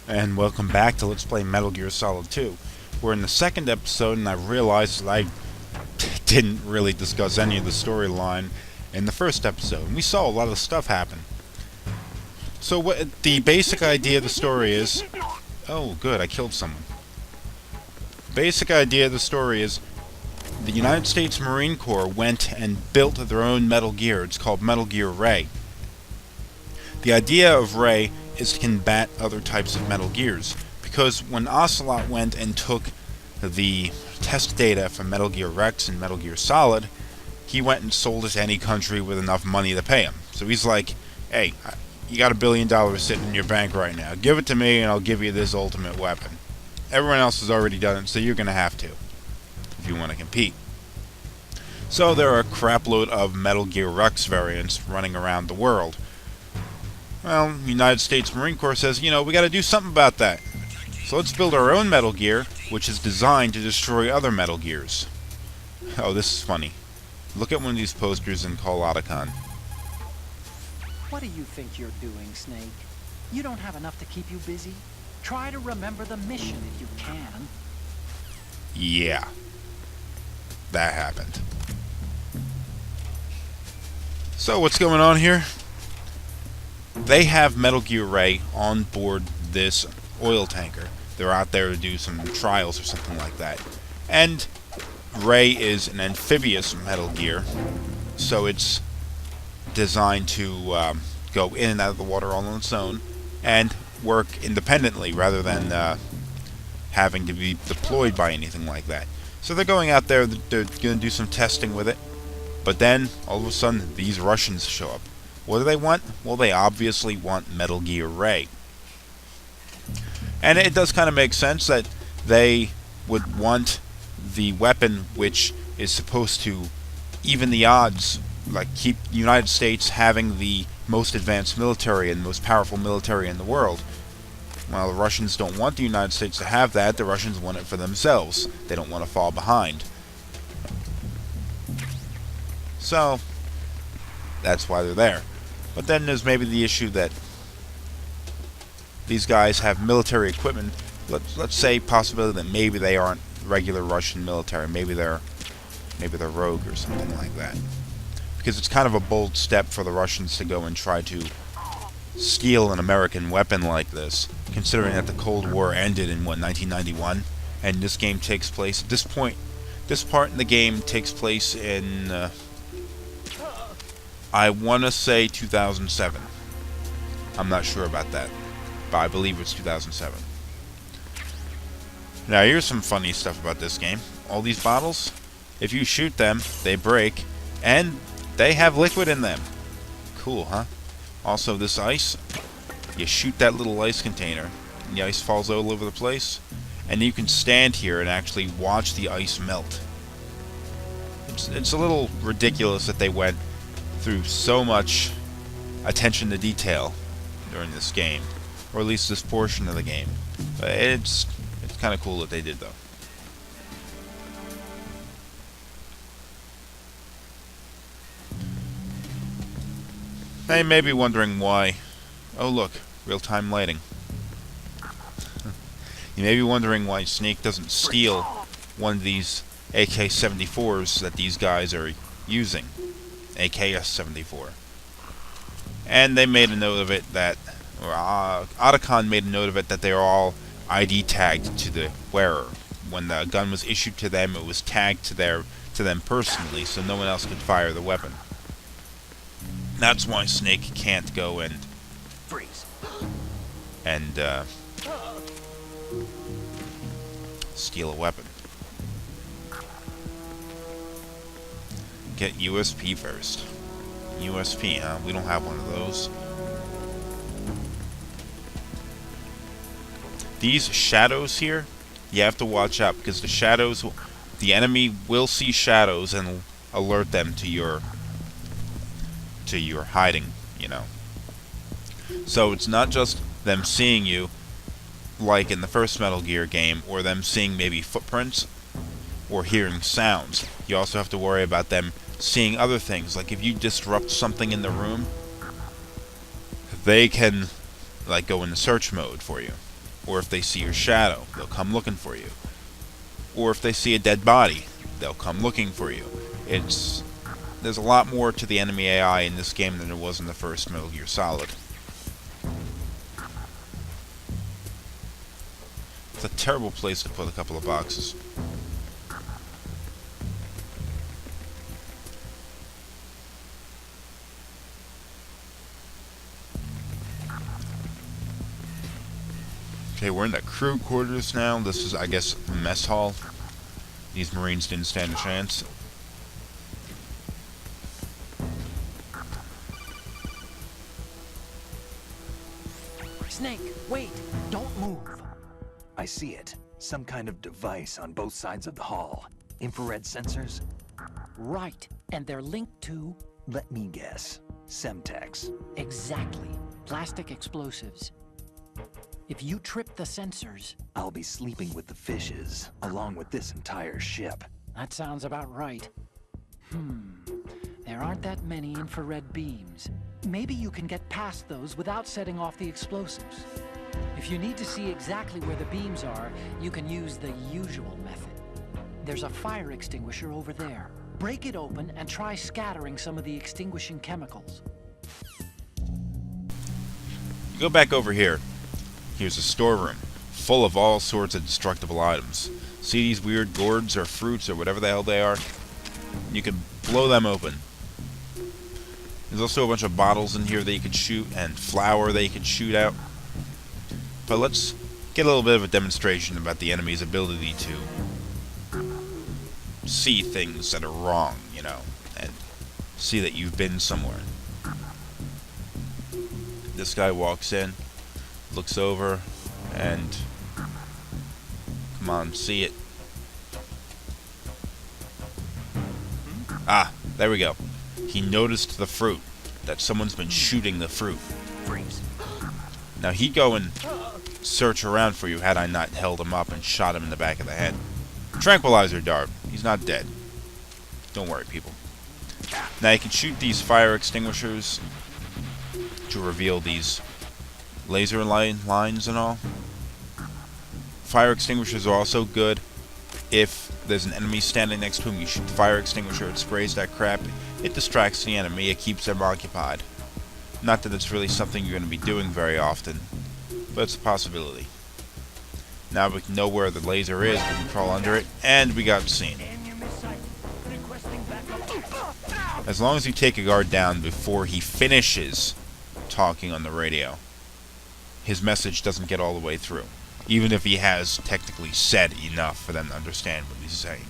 And welcome back to Let's Play Metal Gear Solid 2. We're in the second episode, and I realized that I didn't really discuss any of the storyline in the first episode. And we saw a lot of stuff happen. So what the basic idea of the story is... Oh, good, I killed someone. Basic idea of the story is the United States Marine Corps went and built their own Metal Gear. It's called Metal Gear Ray. The idea of Ray is to combat other types of Metal Gears, because when Ocelot went and took the test data from Metal Gear Rex and Metal Gear Solid, he went and sold it to any country with enough money to pay him. So he's like, hey, you got $1 billion sitting in your bank right now. Give it to me and I'll give you this ultimate weapon. Everyone else has already done it, so you're going to have to, if you want to compete. So there are a crapload of Metal Gear Rex variants running around the world. Well, United States Marine Corps says, you know, we got to do something about that. So let's build our own Metal Gear, which is designed to destroy other Metal Gears. Oh, this is funny. Look at one of these posters and call Otacon. What do you think you're doing, Snake? You don't have enough to keep you busy? Try to remember the mission if you can. Yeah. That happened. So, what's going on here? They have Metal Gear Ray on board this oil tanker. They're out there to do some trials or something like that. And Ray is an amphibious Metal Gear, so it's designed to go in and out of the water all on its own and work independently rather than having to be deployed by anything like that. So they're going out there, they're going to do some testing with it, but then all of a sudden these Russians show up. What do they want? Well, they obviously want Metal Gear Ray. And it does kind of make sense that they would want the weapon which is supposed to even the odds, like keep the United States having the most advanced military and most powerful military in the world. Well, the Russians don't want the United States to have that. The Russians want it for themselves. They don't want to fall behind. So, that's why they're there. But then there's maybe the issue that these guys have military equipment. Let's say possibility that maybe they aren't regular Russian military. Maybe they're rogue or something like that. Because it's kind of a bold step for the Russians to go and try to steal an American weapon like this, considering that the Cold War ended in, what, 1991? And this game takes place, at this point, this part in the game takes place in, I want to say 2007. I'm not sure about that, but I believe it's 2007. Now, here's some funny stuff about this game. All these bottles, if you shoot them, they break, and they have liquid in them. Cool, huh? Also, this ice, you shoot that little ice container, and the ice falls all over the place, and you can stand here and actually watch the ice melt. It's a little ridiculous that they went through so much attention to detail during this game, or at least this portion of the game. But it's kind of cool that they did, though. Now you may be wondering why... Oh look, real-time lighting. You may be wondering why Snake doesn't steal one of these AK-74s that these guys are using. AKS-74. And they made a note of it that... Otacon made a note of it that they are all ID tagged to the wearer. When the gun was issued to them, it was tagged to them personally, so no one else could fire the weapon. That's why Snake can't go and Freeze. and steal a weapon. Get USP first. USP, huh? We don't have one of those. These shadows here, you have to watch out, because the shadows, the enemy will see shadows and alert them to your hiding, you know. So it's not just them seeing you, like in the first Metal Gear game, or them seeing maybe footprints, or hearing sounds. You also have to worry about them seeing other things, like if you disrupt something in the room, they can, like, go into search mode for you. Or if they see your shadow, they'll come looking for you. Or if they see a dead body, they'll come looking for you. There's a lot more to the enemy AI in this game than there was in the first Metal Gear Solid. It's a terrible place to put a couple of boxes. Okay, we're in the crew quarters now. This is, I guess, the mess hall. These Marines didn't stand a chance. Snake, wait! Don't move! I see it. Some kind of device on both sides of the hall. Infrared sensors? Right, and they're linked to... Let me guess. Semtex. Exactly. Plastic explosives. If you trip the sensors... I'll be sleeping with the fishes, along with this entire ship. That sounds about right. There aren't that many infrared beams. Maybe you can get past those without setting off the explosives. If you need to see exactly where the beams are, you can use the usual method. There's a fire extinguisher over there. Break it open and try scattering some of the extinguishing chemicals. You go back over here. Here's a storeroom, full of all sorts of destructible items. See these weird gourds or fruits or whatever the hell they are? You can blow them open. There's also a bunch of bottles in here that you can shoot, and flour that you can shoot out. But let's get a little bit of a demonstration about the enemy's ability to see things that are wrong, you know, and see that you've been somewhere. This guy walks in, looks over, and come on, see it. Ah, there we go. He noticed the fruit, that someone's been shooting the fruit. Freeze. Now he'd go and search around for you had I not held him up and shot him in the back of the head. Tranquilizer dart. He's not dead. Don't worry, people. Now you can shoot these fire extinguishers to reveal these laser lines and all. Fire extinguishers are also good if there's an enemy standing next to him. You shoot the fire extinguisher, it sprays that crap. It distracts the enemy, it keeps them occupied. Not that it's really something you're going to be doing very often, but it's a possibility. Now we know where the laser is, we can crawl under it, and we got seen. As long as you take a guard down before he finishes talking on the radio, his message doesn't get all the way through, even if he has technically said enough for them to understand what he's saying.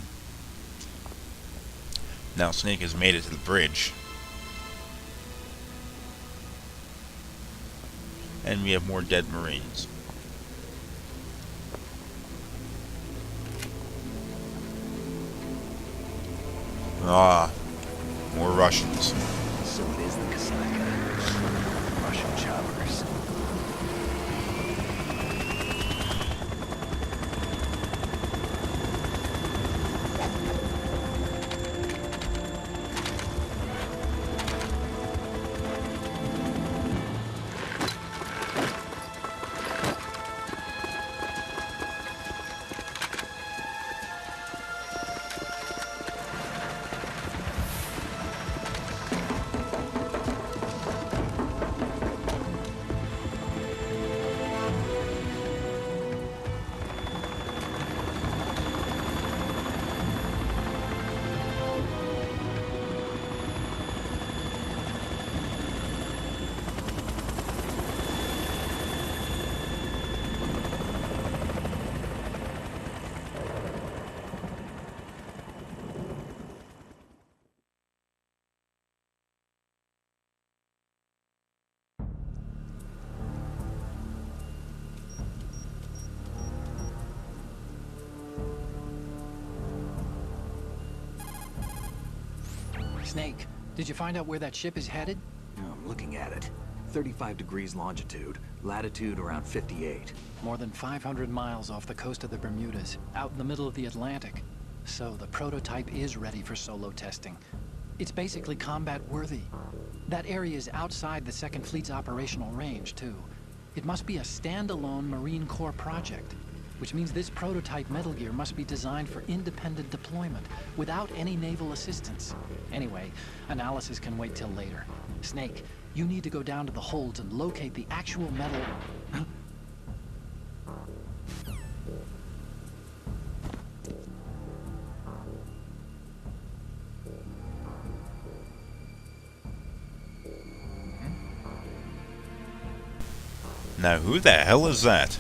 Now Snake has made it to the bridge. And we have more dead Marines. Ah, more Russians. So it is the Kasaka. Russian choppers. Snake, did you find out where that ship is headed? I'm looking at it. 35 degrees longitude, latitude around 58. More than 500 miles off the coast of the Bermudas, out in the middle of the Atlantic. So the prototype is ready for solo testing. It's basically combat worthy. That area is outside the Second Fleet's operational range, too. It must be a standalone Marine Corps project, which means this prototype Metal Gear must be designed for independent deployment, without any naval assistance. Anyway, analysis can wait till later. Snake, you need to go down to the holds and locate the actual metal... Huh? Now, who the hell is that?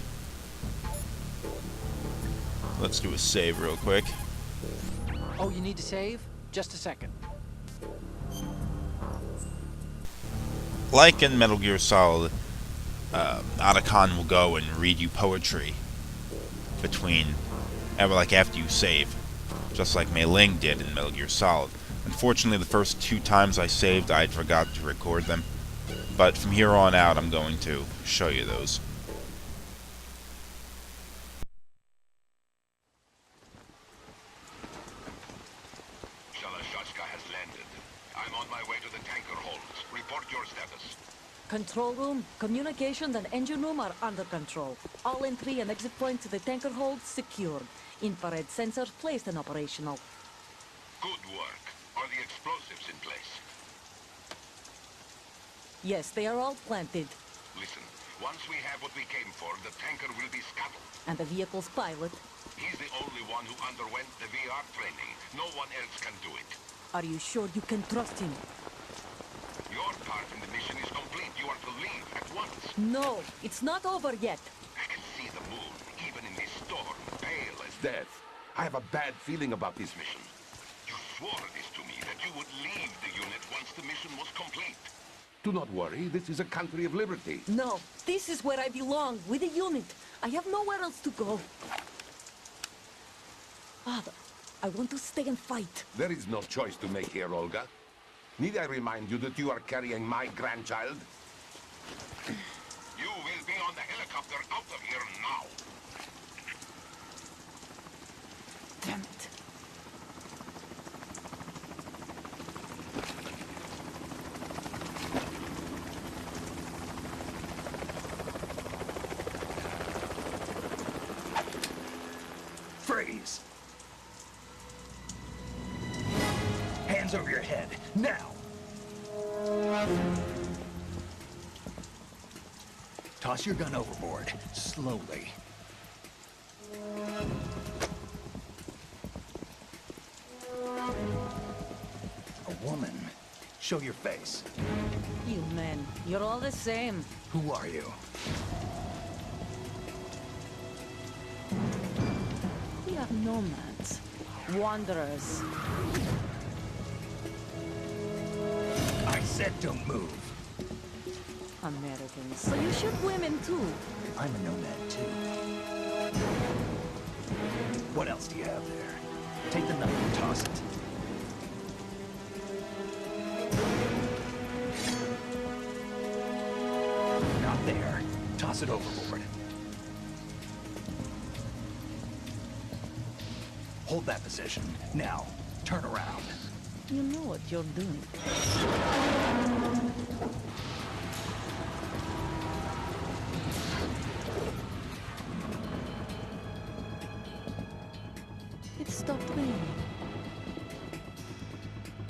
Let's do a save real quick. Oh, you need to save? Just a second. Like in Metal Gear Solid, Otacon will go and read you poetry after you save, just like Mei Ling did in Metal Gear Solid. Unfortunately, the first 2 times I saved, I'd forgot to record them, but from here on out, I'm going to show you those. Shalashashka has landed. I'm on my way to the tanker holds. Report your status. Control room, communications and engine room are under control. All entry and exit points to the tanker hold secured. Infrared sensors placed and operational. Good work. Are the explosives in place? Yes, they are all planted. Listen, once we have what we came for, the tanker will be scuttled. And the vehicle's pilot. He's the only one who underwent the VR training. No one else can do it. Are you sure you can trust him? Your part in the mission is complete. You are to leave at once. No, it's not over yet. I can see the moon, even in this storm, pale as death. I have a bad feeling about this mission. You swore this to me, that you would leave the unit once the mission was complete. Do not worry, this is a country of liberty. No, this is where I belong, with the unit. I have nowhere else to go. Father, I want to stay and fight. There is no choice to make here, Olga. Need I remind you that you are carrying my grandchild? You will be on the helicopter out of here now. Damn it. Freeze! Hands over your head, now! Toss your gun overboard, slowly. A woman. Show your face. You men, you're all the same. Who are you? We are nomads. Wanderers. I said don't move. Americans. So you shoot women too. I'm a nomad too. What else do you have there? Take the knife and toss it. Not there. Toss it overboard. Hold that position. Now, turn around. You know what you're doing. It stopped raining.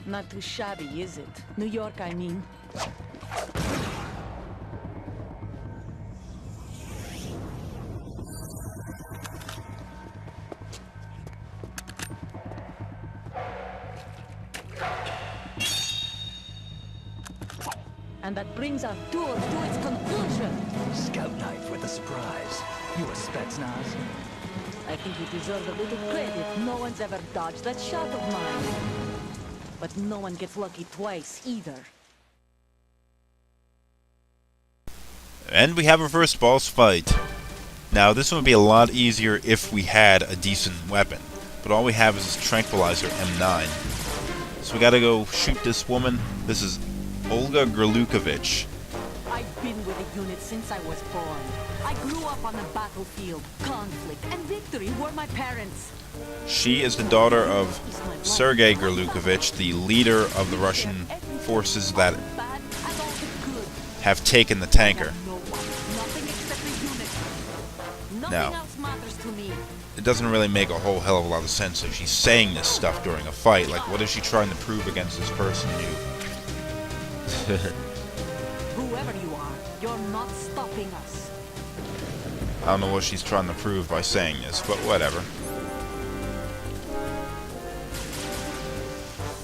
Not too shabby, is it? New York, I mean. And that brings our tour to its conclusion. Scout knife with a surprise. You a Spetsnaz? I think you deserve a little credit. No one's ever dodged that shot of mine. But no one gets lucky twice, either. And we have our first boss fight. Now, this one would be a lot easier if we had a decent weapon. But all we have is this tranquilizer M9. So we gotta go shoot this woman. This is Olga Grlukovich. I've been with the unit since I was born. I grew up on the battlefield. Conflict and victory were my parents. She is the daughter of Sergei Grlukovich, the leader of the Russian forces that Bad and all the good. have taken the tanker. No one, nothing Nothing else matters to me. It doesn't really make a whole hell of a lot of sense if she's saying this stuff during a fight. Like, what is she trying to prove against this person you? Whoever you are, you're not stopping us. I don't know what she's trying to prove by saying this, but whatever.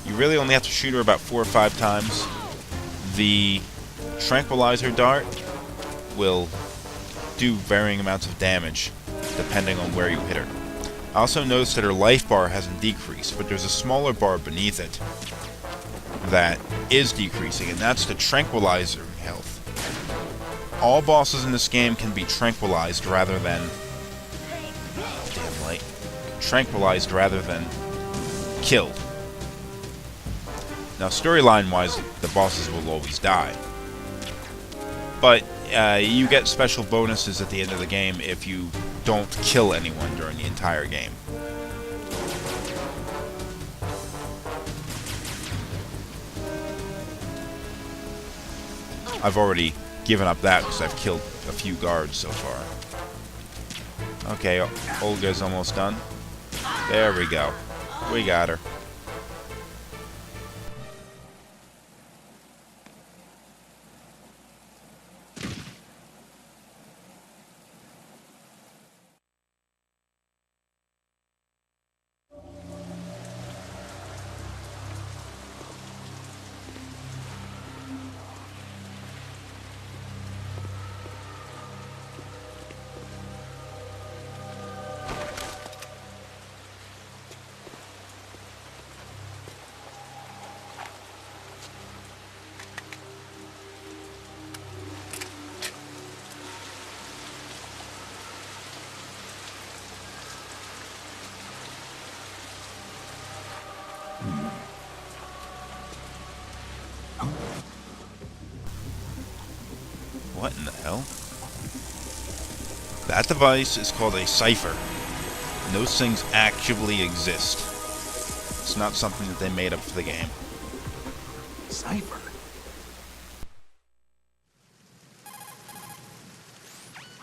You really only have to shoot her about 4 or 5 times. The tranquilizer dart will do varying amounts of damage depending on where you hit her. I also noticed that her life bar hasn't decreased, but there's a smaller bar beneath it that is decreasing, and that's the tranquilizer health. All bosses in this game can be tranquilized rather than... damn light. Tranquilized rather than killed. Now, storyline-wise, the bosses will always die. But you get special bonuses at the end of the game if you don't kill anyone during the entire game. I've already given up that because I've killed a few guards so far. Okay, Olga's almost done. There we go. We got her. What in the hell? That device is called a cipher. And those things actually exist. It's not something that they made up for the game. Cipher?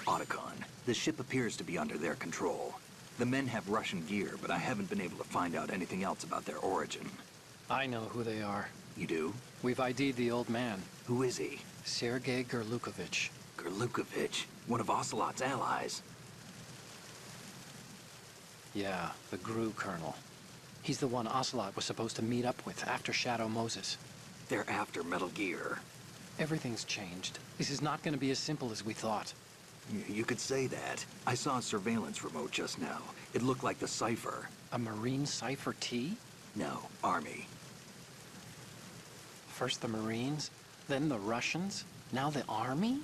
Otacon, the ship appears to be under their control. The men have Russian gear, but I haven't been able to find out anything else about their origin. I know who they are. You do? We've ID'd the old man, Who is he? Sergei Gurlukovich. Gurlukovich, one of Ocelot's allies. Yeah, the GRU colonel. He's the one Ocelot was supposed to meet up with after Shadow Moses. They're after Metal Gear. Everything's changed. This is not going to be as simple as we thought. You could say that. I saw a surveillance remote just now. It looked like the cipher. A Marine Cipher T? No, Army. First the Marines, then the Russians, now the Army?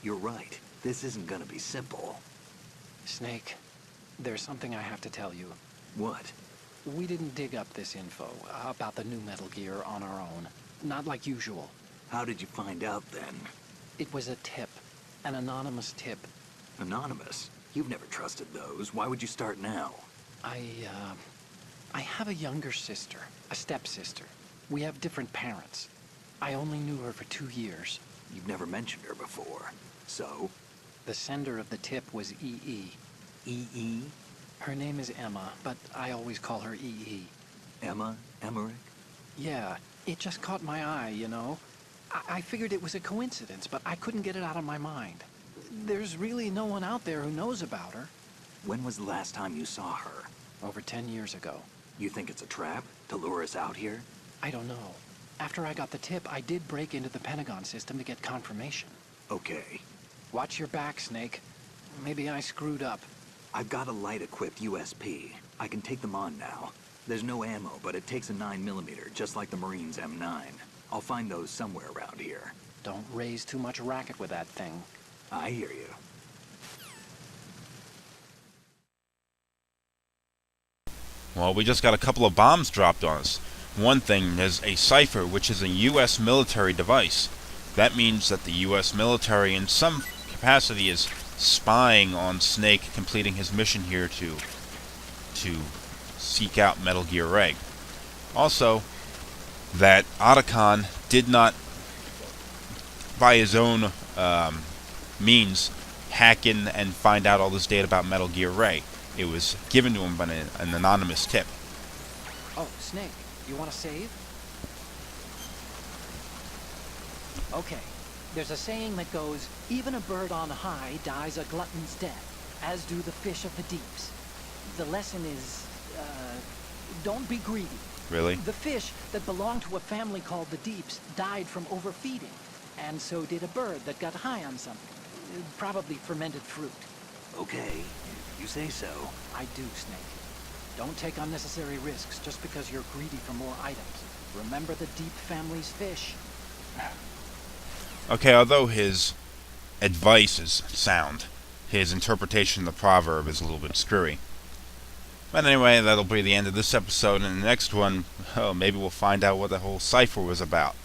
You're right. This isn't gonna be simple. Snake, there's something I have to tell you. What? We didn't dig up this info about the new Metal Gear on our own. Not like usual. How did you find out then? It was a tip. An anonymous tip. Anonymous? You've never trusted those. Why would you start now? I have a younger sister, a stepsister. We have different parents. I only knew her for 2 years. You've never mentioned her before. So? The sender of the tip was EE. E.E.? Her name is Emma, but I always call her EE. Emma? Emmerich? Yeah, it just caught my eye, you know? I figured it was a coincidence, but I couldn't get it out of my mind. There's really no one out there who knows about her. When was the last time you saw her? Over 10 years ago. You think it's a trap? To lure us out here? I don't know. After I got the tip, I did break into the Pentagon system to get confirmation. Okay. Watch your back, Snake. Maybe I screwed up. I've got a light-equipped USP. I can take them on now. There's no ammo, but it takes a 9mm, just like the Marines' M9. I'll find those somewhere around here. Don't raise too much racket with that thing. I hear you. Well, we just got a couple of bombs dropped on us. One thing is a cipher, which is a U.S. military device. That means that the U.S. military, in some capacity, is spying on Snake completing his mission here to seek out Metal Gear Egg. Also, that Otacon did not, by his own means, hack in and find out all this data about Metal Gear Ray. It was given to him by an anonymous tip. Oh, Snake, you want to save? Okay. There's a saying that goes, even a bird on high dies a glutton's death, as do the fish of the deeps. The lesson is, don't be greedy. Really? The fish that belonged to a family called the Deeps died from overfeeding, and so did a bird that got high on something. Probably fermented fruit. Okay, if you say so. I do, Snake. Don't take unnecessary risks just because you're greedy for more items. Remember the Deep family's fish. Okay, although his advice is sound, his interpretation of the proverb is a little bit screwy. But anyway, that'll be the end of this episode. In the next one, oh, maybe we'll find out what the whole cipher was about.